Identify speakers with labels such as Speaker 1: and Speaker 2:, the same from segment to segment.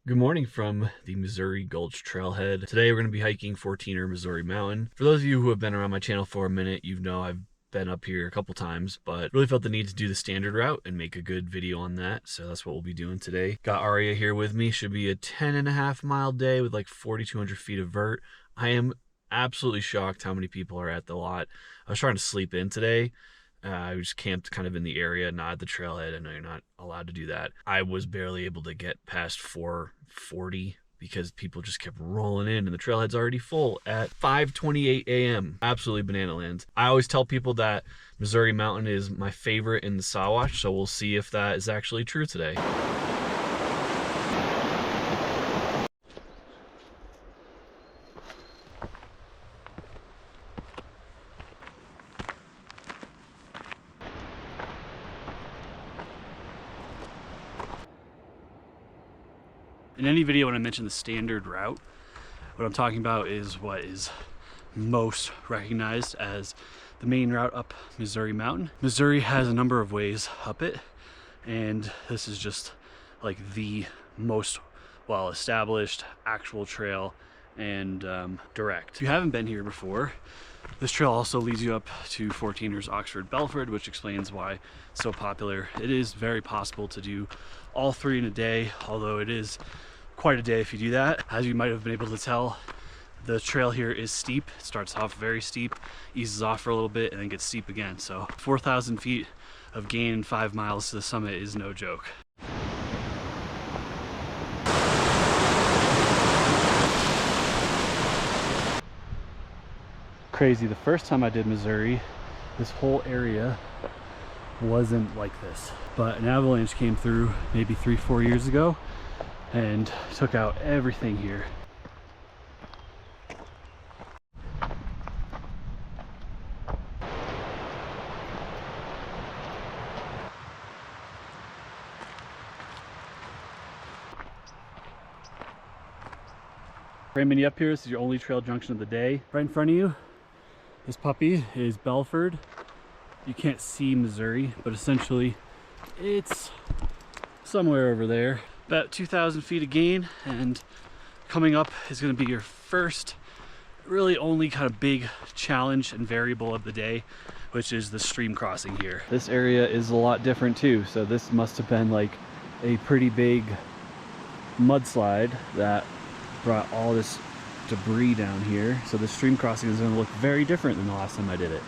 Speaker 1: Good morning from the Missouri Gulch Trailhead. Today we're going to be hiking 14er Missouri Mountain. For those of you who have been around my channel for a minute, you know I've been up here a couple times, but really felt the need to do the standard route and make a good video on that. So that's what we'll be doing today. Got Aria here with me. Should be a 10.5 mile day with like 4,200 feet of vert. I am absolutely shocked how many people are at the lot. I was trying to sleep in today. I just camped kind of in the area, not at the trailhead. I know you're not allowed to do that. I was barely able to get past 4:40 because people just kept rolling in, and the trailhead's already full at 5:28 a.m. Absolutely banana land. I always tell people that Missouri Mountain is my favorite in the Sawash, so we'll see if that is actually true today.
Speaker 2: In any video when I mention the standard route, what I'm talking about is what is most recognized as the main route up Missouri Mountain. Missouri has a number of ways up it, and this is just like the most well-established actual trail and direct. If you haven't been here before, this trail also leads you up to 14ers Oxford Belford, which explains why it's so popular. It is very possible to do all three in a day, although it is quite a day if you do that. As you might have been able to tell, the trail here is steep. It starts off very steep, eases off for a little bit, and then gets steep again. So 4,000 feet of gain in 5 miles to the summit is no joke. Crazy, the first time I did Missouri, this whole area wasn't like this, but an avalanche came through maybe 3-4 years ago and took out everything here. Framing you up here, this is your only trail junction of the day. Right in front of you, this puppy is Belford. You can't see Missouri, but essentially it's somewhere over there. About 2,000 feet of gain, and coming up is going to be your first really only kind of big challenge and variable of the day, which is the stream crossing here. This area is a lot different too, so this must have been like a pretty big mudslide that brought all this debris down here. So the stream crossing is going to look very different than the last time I did it.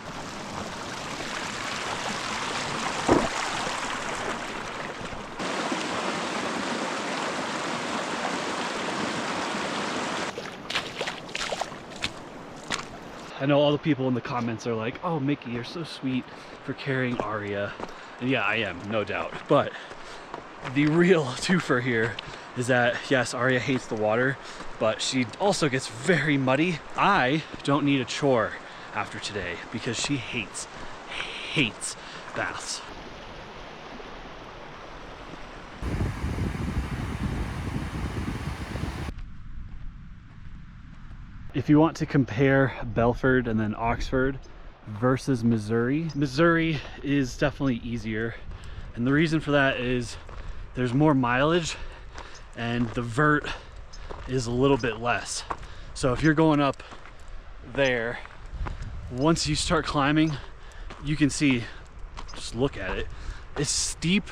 Speaker 2: I know all the people in the comments are like, oh, Mickey, you're so sweet for carrying Aria. And yeah, I am, no doubt. But the real twofer here is that, yes, Aria hates the water, but she also gets very muddy. I don't need a chore after today because she hates baths. If you want to compare Belford and then Oxford versus Missouri, Missouri is definitely easier. And the reason for that is there's more mileage and the vert is a little bit less. So if you're going up there, once you start climbing, you can see, just look at it, it's steep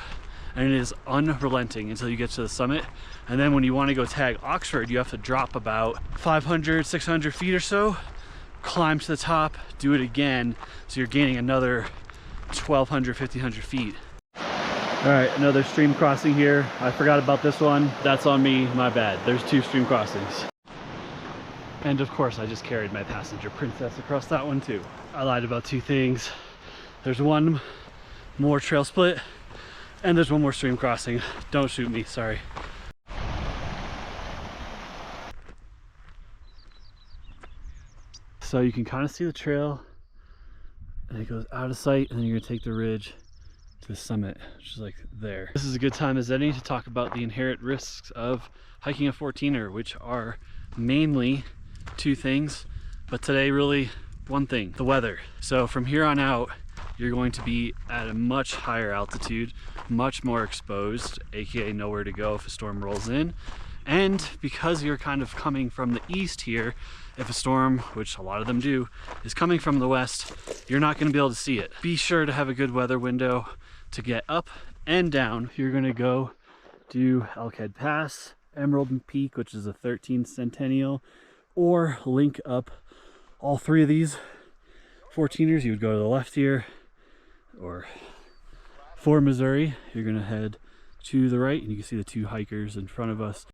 Speaker 2: and it is unrelenting until you get to the summit. And then when you want to go tag Oxford, you have to drop about 500, 600 feet or so, climb to the top, do it again. So you're gaining another 1,200, 1,500 feet. All right, another stream crossing here. I forgot about this one. That's on me, my bad. There's 2 stream crossings. And of course, I just carried my passenger princess across that one too. I lied about 2 things. There's one more trail split, and there's one more stream crossing. Don't shoot me, sorry. So you can kind of see the trail, and it goes out of sight, and then you're gonna take the ridge to the summit, which is like there. This is a good time as any to talk about the inherent risks of hiking a 14er, which are mainly 2 things, but today really 1 thing, the weather. So from here on out, you're going to be at a much higher altitude, much more exposed, aka nowhere to go if a storm rolls in. And because you're kind of coming from the east here, if a storm, which a lot of them do, is coming from the west, you're not going to be able to see it. Be sure to have a good weather window to get up and down. You're going to go do Elkhead Pass, Emerald Peak, which is a 13th centennial, or link up all three of these 14ers. You would go to the left here, or for Missouri, you're going to head to the right, and you can see the two hikers in front of us.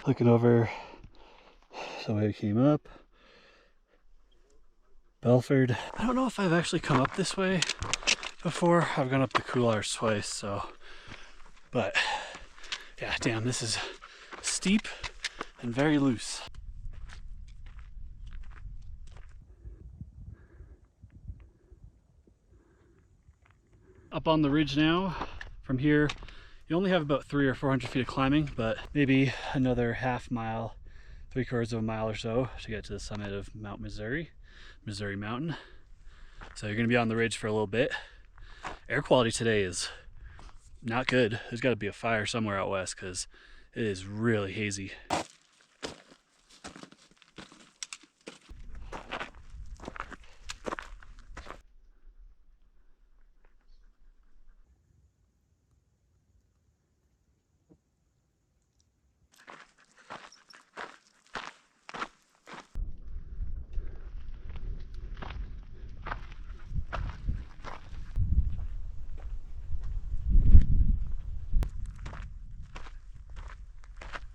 Speaker 2: Looking over the way it came up. Belford. I don't know if I've actually come up this way before. I've gone up the couloirs twice, so. But yeah, damn, this is steep and very loose. Up on the ridge now. From here, you only have about 300 or 400 feet of climbing, but maybe another half mile, 3/4 of a mile or so to get to the summit of Mount Missouri Mountain. So you're gonna be on the ridge for a little bit. Air quality today is not good. There's gotta be a fire somewhere out west because it is really hazy.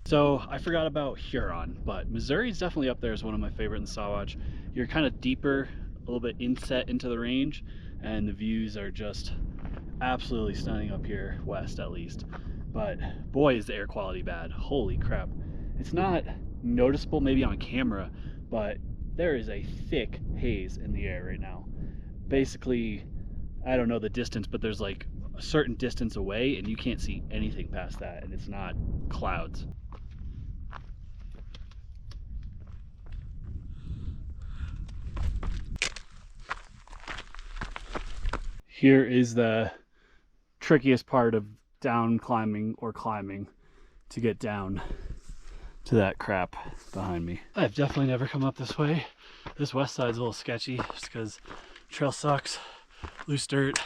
Speaker 2: So I forgot about Huron, but Missouri is definitely up there as one of my favorite in the Sawatch. You're kind of deeper, a little bit inset into the range, and the views are just absolutely stunning up here, west at least. But boy, is the air quality bad. Holy crap. It's not noticeable maybe on camera, but there is a thick haze in the air right now. Basically, I don't know the distance, but there's like a certain distance away and you can't see anything past that, and it's not clouds. Here is the trickiest part of down climbing or climbing, to get down to that crap behind me. I've definitely never come up this way. This west side's a little sketchy just because trail sucks, loose dirt,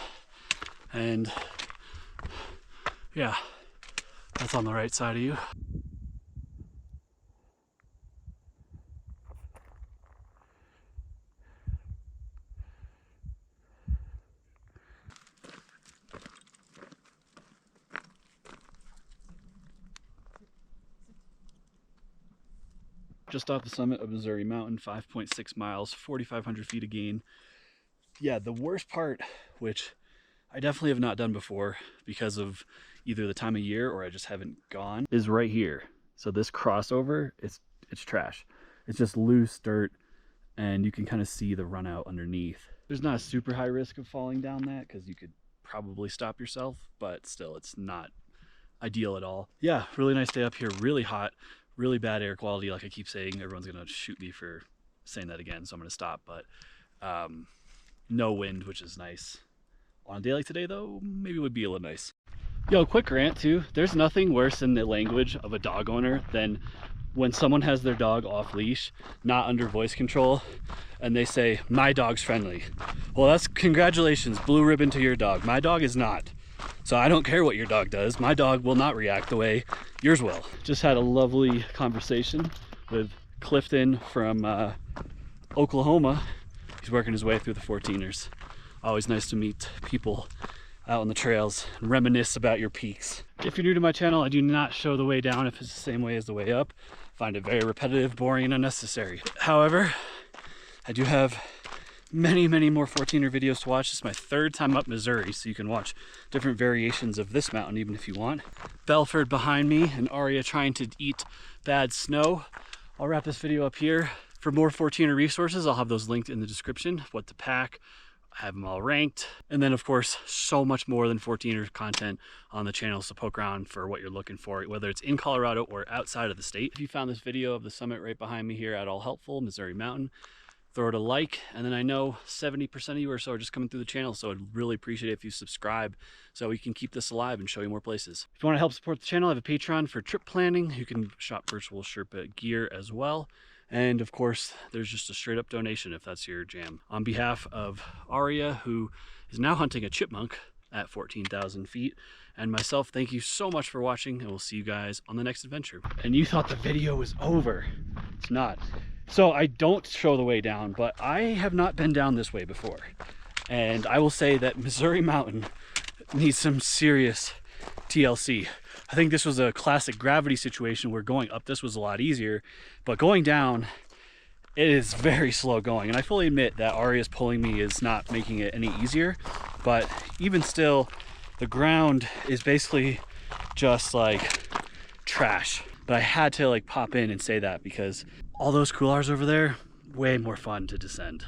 Speaker 2: and yeah, that's on the right side of you. Just off the summit of Missouri Mountain, 5.6 miles, 4,500 feet of gain. Yeah, the worst part, which I definitely have not done before because of either the time of year or I just haven't gone, is right here. So this crossover, it's trash. It's just loose dirt and you can kind of see the run out underneath. There's not a super high risk of falling down that because you could probably stop yourself, but still it's not ideal at all. Yeah, really nice day up here, really hot. Really bad air quality, like I keep saying. Everyone's gonna shoot me for saying that again, so I'm gonna stop. But no wind, which is nice. On a day like today, though, maybe it would be a little nice. Yo, quick rant too. There's nothing worse in the language of a dog owner than when someone has their dog off leash, not under voice control, and they say, "My dog's friendly." Well, that's congratulations, blue ribbon to your dog. My dog is not. So I don't care what your dog does. My dog will not react the way yours will. Just had a lovely conversation with Clifton from Oklahoma. He's working his way through the 14ers. Always nice to meet people out on the trails and reminisce about your peaks. If you're new to my channel, I do not show the way down if it's the same way as the way up. I find it very repetitive, boring, and unnecessary. However, I do have many more 14er videos to watch. This is my third time up Missouri, so you can watch different variations of this mountain even if you want. Belford behind me and Aria trying to eat bad snow. I'll wrap this video up here. For more 14er resources, I'll have those linked in the description, what to pack, I have them all ranked. And then of course, so much more than 14er content on the channel, so poke around for what you're looking for, whether it's in Colorado or outside of the state. If you found this video of the summit right behind me here at all helpful, Missouri Mountain, throw it a like. And then I know 70% of you or so are just coming through the channel, so I'd really appreciate it if you subscribe so we can keep this alive and show you more places. If you want to help support the channel, I have a Patreon for trip planning. You can shop virtual Sherpa gear as well. And of course, there's just a straight up donation if that's your jam. On behalf of Aria, who is now hunting a chipmunk at 14,000 feet, and myself, thank you so much for watching, and we'll see you guys on the next adventure. And you thought the video was over. It's not. So I don't show the way down, but I have not been down this way before. And I will say that Missouri Mountain needs some serious TLC. I think this was a classic gravity situation where going up this was a lot easier, but going down, it is very slow going. And I fully admit that Aria's pulling me is not making it any easier, but even still, the ground is basically just like trash. But I had to like pop in and say that because all those couloirs over there, way more fun to descend.